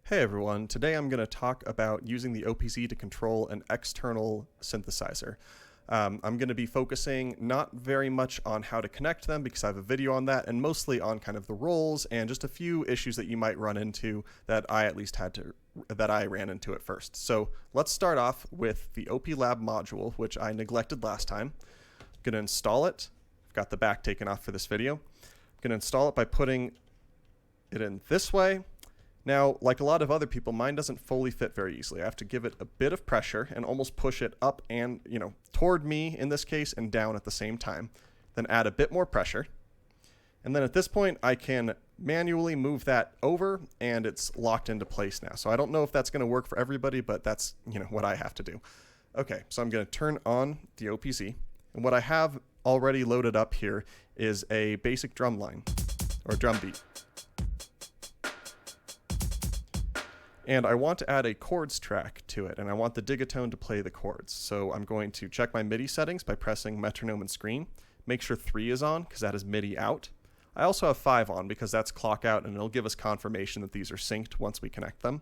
Hey everyone, today I'm going to talk about using the OPC to control an external synthesizer. I'm going to be focusing not very much on how to connect them because I have a video on that, and mostly on kind of the roles and just a few issues that you might run into that I ran into at first. So let's start off with the OP-lab module, which I neglected last time. I'm going to install it. I've got the back taken off for this video. I'm going to install it by putting it in this way. Now, like a lot of other people, mine doesn't fully fit very easily. I have to give it a bit of pressure and almost push it up and, toward me in this case and down at the same time. Then add a bit more pressure. And then at this point, I can manually move that over and it's locked into place now. So I don't know if that's going to work for everybody, but that's, what I have to do. Okay, so I'm going to turn on the OPC. And what I have already loaded up here is a basic drum line or drum beat. And I want to add a chords track to it, and I want the Digitone to play the chords. So I'm going to check my MIDI settings by pressing metronome and screen. Make sure 3 is on, because that is MIDI out. I also have 5 on, because that's clock out, and it'll give us confirmation that these are synced once we connect them.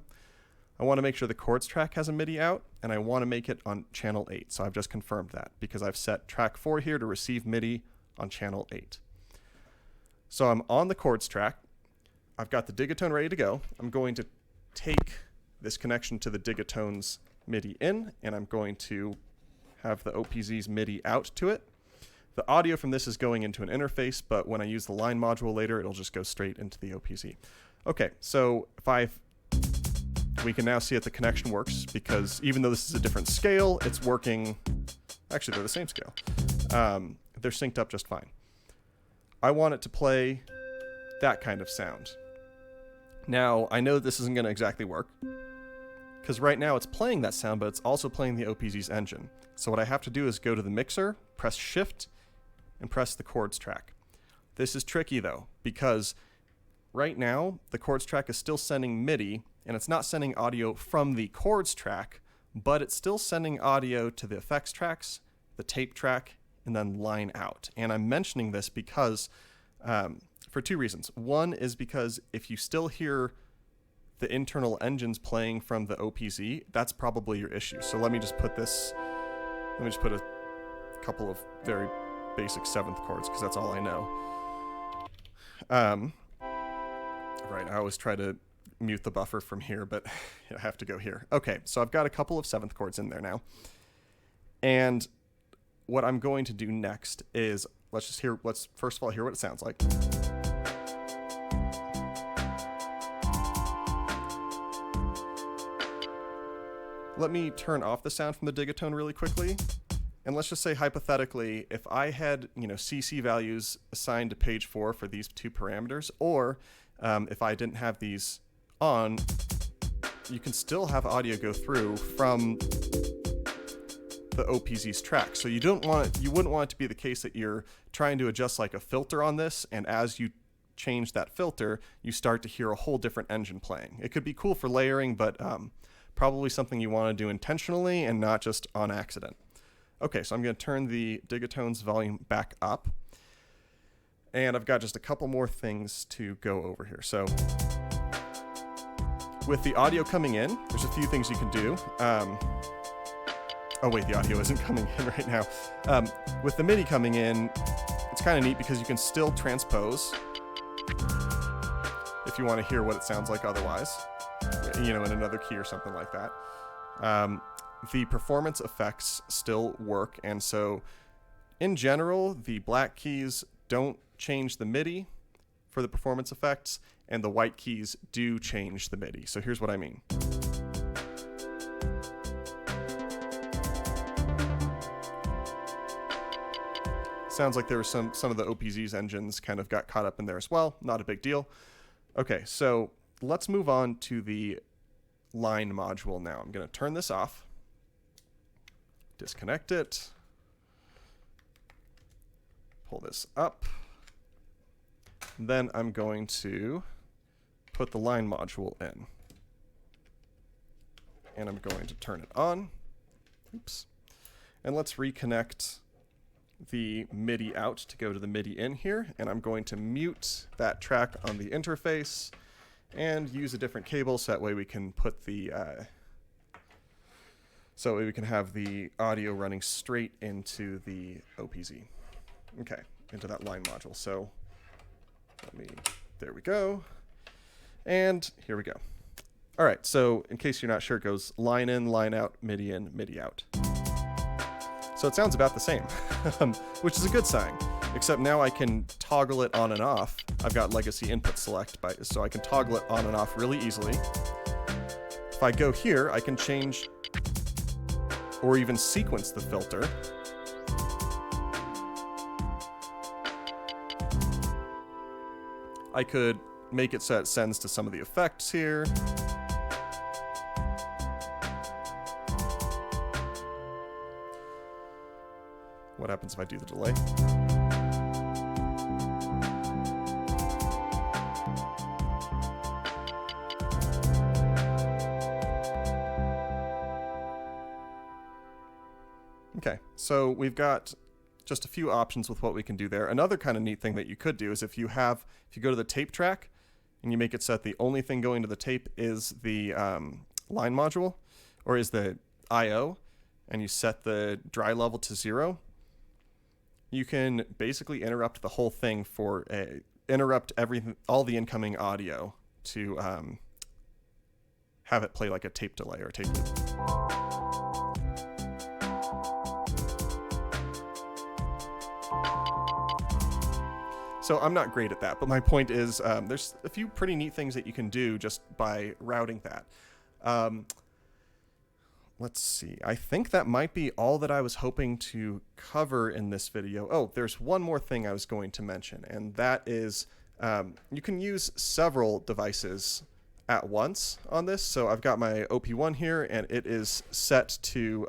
I want to make sure the chords track has a MIDI out, and I want to make it on channel 8. So I've just confirmed that, because I've set track 4 here to receive MIDI on channel 8. So I'm on the chords track. I've got the Digitone ready to go. I'm going to take this connection to the Digitone's MIDI in, and I'm going to have the OPZ's MIDI out to it. The audio from this is going into an interface, but when I use the line module later, it'll just go straight into the OPZ. Okay, so we can now see that the connection works, because even though this is a different scale, it's working. Actually, they're the same scale. They're synced up just fine. I want it to play that kind of sound. Now, I know this isn't going to exactly work, because right now it's playing that sound, but it's also playing the OPZ's engine. So what I have to do is go to the mixer, press Shift, and press the chords track. This is tricky, though, because right now the chords track is still sending MIDI, and it's not sending audio from the chords track, but it's still sending audio to the effects tracks, the tape track, and then line out. And I'm mentioning this because for 2 reasons. One is because if you still hear the internal engines playing from the OPZ, that's probably your issue. So let me just put a couple of very basic 7th chords, because that's all I know. Right, I always try to mute the buffer from here, but I have to go here. Okay, so I've got a couple of 7th chords in there now. And what I'm going to do next is, let's first of all hear what it sounds like. Let me turn off the sound from the Digitone really quickly. And let's just say hypothetically, if I had CC values assigned to page 4 for these 2 parameters, or if I didn't have these on, you can still have audio go through from the OPZ's track. So you wouldn't want it to be the case that you're trying to adjust like a filter on this, and as you change that filter, you start to hear a whole different engine playing. It could be cool for layering, but probably something you want to do intentionally and not just on accident. Okay, so I'm going to turn the Digitone's volume back up. And I've got just a couple more things to go over here. So with the audio coming in, there's a few things you can do. Oh wait, the audio isn't coming in right now. With the MIDI coming in, it's kind of neat because you can still transpose if you want to hear what it sounds like otherwise. In another key or something like that. The performance effects still work, and so in general, the black keys don't change the MIDI for the performance effects, and the white keys do change the MIDI. So here's what I mean. Sounds like there were some of the OPZ's engines kind of got caught up in there as well. Not a big deal. Okay, so let's move on to the line module now. I'm going to turn this off, disconnect it, pull this up, then I'm going to put the line module in. And I'm going to turn it on. Oops. And let's reconnect the MIDI out to go to the MIDI in here, and I'm going to mute that track on the interface, and use a different cable so that way we can put the so we can have the audio running straight into the OPZ. Okay, into that line module. So there we go. And here we go. All right, so in case you're not sure, it goes line in, line out, MIDI in, MIDI out. So it sounds about the same, which is a good sign, except now I can toggle it on and off. I've got legacy input select, so I can toggle it on and off really easily. If I go here, I can change or even sequence the filter. I could make it so it sends to some of the effects here. What happens if I do the delay? Okay, so we've got just a few options with what we can do there. Another kind of neat thing that you could do is if you go to the tape track and you make it so that the only thing going to the tape is the line module or is the I/O, and you set the dry level to 0, you can basically interrupt the whole thing interrupt everything, all the incoming audio to have it play like a tape delay or a tape loop. So I'm not great at that, but my point is there's a few pretty neat things that you can do just by routing that. Let's see. I think that might be all that I was hoping to cover in this video. Oh, there's one more thing I was going to mention, and that is you can use several devices at once on this. So I've got my OP-1 here, and it is set to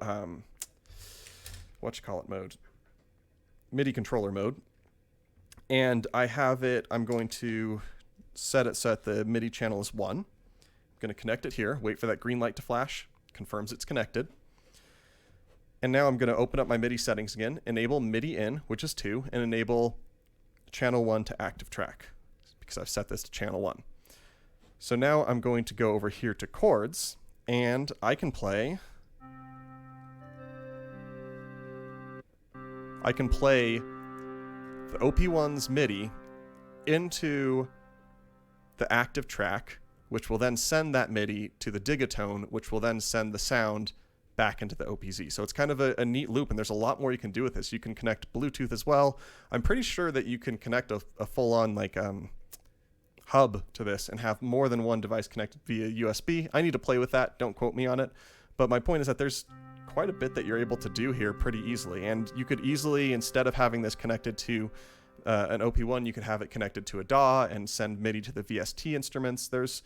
mode, MIDI controller mode. And I have it, I'm going to set it so that the MIDI channel is 1. I'm going to connect it here, wait for that green light to flash, confirms it's connected. And now I'm going to open up my MIDI settings again, enable MIDI in, which is 2, and enable channel 1 to active track, because I've set this to channel 1. So now I'm going to go over here to chords, and I can play the OP-1's MIDI into the active track, which will then send that MIDI to the Digitone, which will then send the sound back into the OPZ. So it's kind of a neat loop, and there's a lot more you can do with this. You can connect Bluetooth as well. I'm pretty sure that you can connect a full-on hub to this and have more than one device connected via USB. I need to play with that. Don't quote me on it. But my point is that there's quite a bit that you're able to do here pretty easily. And you could easily, instead of having this connected to an OP-1, you could have it connected to a DAW and send MIDI to the VST instruments. There's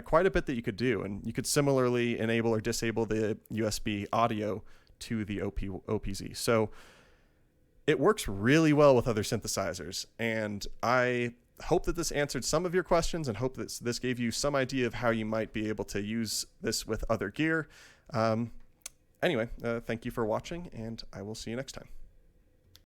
quite a bit that you could do. And you could similarly enable or disable the USB audio to the OPZ. So it works really well with other synthesizers. And I hope that this answered some of your questions and hope that this gave you some idea of how you might be able to use this with other gear. Anyway, thank you for watching, and I will see you next time.